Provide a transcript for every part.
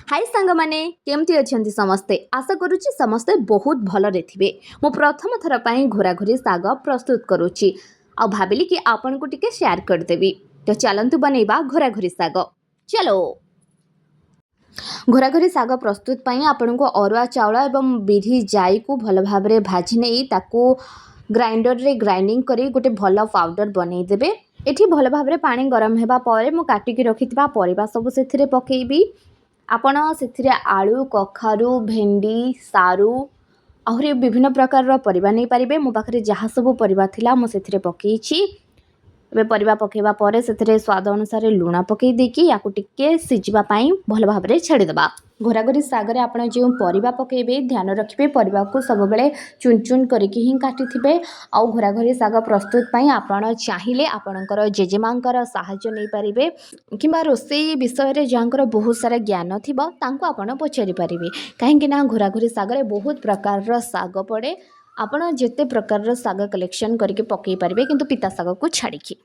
हाय सांग माने केमती अछंती समस्ते आशा करूची समस्ते बहुत भलरे थिबे। मो प्रथम थर पई घोराघोरी साग प्रस्तुत करूची आ भाबिली कि आपन को टिके शेयर कर देबी। तो चलंतु बनेबा घोराघोरी साग। चलो घोराघोरी साग प्रस्तुत पई आपन को अरुआ चावल एवं बिरी जाई को भल भाबरे भाजी नै ताकू ग्राइंडर रे ग्राइंडिंग करी गोटे भल पाउडर बनै देबे। एठी भल भाबरे पानी गरम हेबा परे मो काटी के रखितबा परिबा सब सेथिरे पकेइबी। आपण से आलू कखारू भेंडी सारू आहरी विभिन्न प्रकार परिबा नहीं पारिबे। मो पाखरे जहाँ सब परिबा थिला मो सेथिरे पकेइछि। एबे परिबा पकेबा परे सेथिरे स्वाद अनुसार लूण पकेइ देकी याकू टिके सिजिबा पई भल भाबरे छाडी देबा। घोराघोरी सागरे आपण जे परिबा पकेबे ध्यान रखिबे परिबा को सब बेले चुन चुन करके ही काटिथिबे। आ घोराघोरी साग प्रस्तुत पई आपण चाहिले आपणकर जेजेमांकर सहाय्य नहीं पारिबे किंबा रोसई विषय रे जानकर बहुत सारा ज्ञान थिबो तांको आपण पचारि पारिबे। काहेकि ना घोराघोरी सागरे बहुत प्रकार साग पड़े। आपण जेते प्रकार साग कलेक्शन करके पकई पारिबे किंतु पिता साग को छाड़िकी।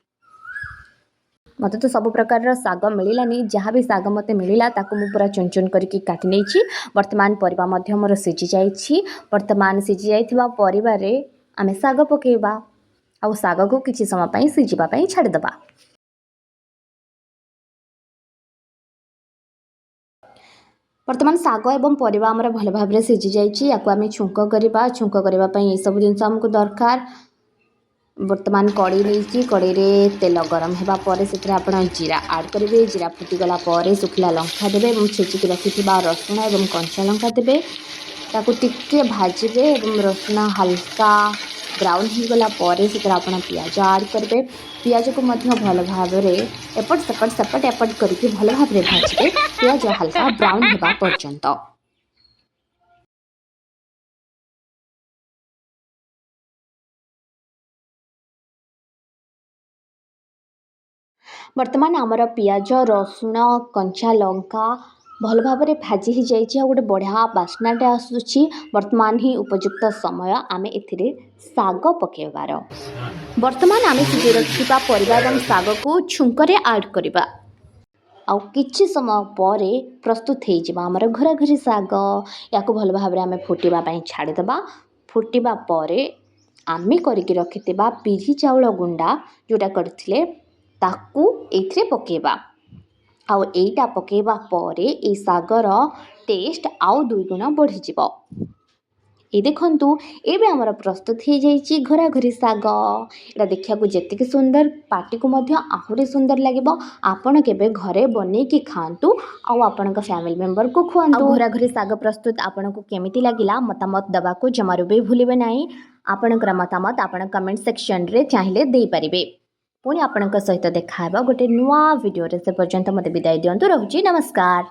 मते तो सब प्रकार साग मिलानी जहाँ भी साग मते मिला ताकू मु पूरा चुन चुन करके काटि नेछि। वर्तमान परिबा मध्य मोर सिझी जाइछि। वर्तमान सिझी जाइथिबा परिबा रे आमे साग पकेबा आ साग को किछि समय पई सिझिबा पई छाडी देबा। वर्तमान साग एवं परिबा हमर भल भाबरे सिझी जाइछि। याकू आमे छुंक करबा पई ए सब जिंस हमको दरकार। वर्तमान कड़ी नहीं कड़ी रे तेल गरम हेबा परे सेथरे आपण जीरा ऐड करेंगे। जीरा फुटी गला परे सुखला लंका देबे एवं छेचिक रखिथिबा रसुण एवं कंचा लंका देबे। ताकू टिके भाजिबे एवं रसुण हल्का ब्राउन हो गला परे सेथरे आपण प्याज ऐड करबे। प्याज को मध्य भल भाबरे एपट करके भल भाबरे भाजिबे प्याज हल्का ब्राउन हेबा पर्यंत। वर्तमान आमर पियाज रसुण कंचा लंका भल भाबरे भाजी ही जाइछि। गोटे बढ़िया बास्नाटे आसुछि। वर्तमान ही उपयुक्त समय आमे एथिरे साग पकेबार। वर्तमान आमे सिझे रखिबा परिबा एवं साग को छुंकरे ऐड करिबा। आउ किछि समय परे प्रस्तुत हो जिबा हमर घोराघोरी साग। याकू भल भाबरे आमे फुटिबा पई छाडी देबा। फुटिबा परे आमे करिके रखितिबा बिरी चावल गुंडा जोटा करथिले ताकू एथिरे पकेबा। आउ एटा पकेबा परे ए सागर टेस्ट आउ दुई गुणा बढ़ी जिवो। ए देखंतु एबे हमर प्रस्तुत हो जाइछि घोराघोरी साग। एटा देखिया को जेतिक सुंदर पार्टी को मध्य आहुरी सुंदर लागिबो। आपण केबे घरे बनै कि खांतु आउ आपनका फैमिली मेंबर को खुआंतु। घोराघोरी साग प्रस्तुत आपण को केमिति लागिला मतामत दबा को जमारु बे भूलिबे नाही। आपनकर मतामत आपण कमेंट सेक्शन रे चाहिले देई परिबे। पुणी आपनका सहित देखा हेबा गोटे नुआ वीडियो रे। से पर्यंत मते विदाई दियंतु। रहुछि नमस्कार।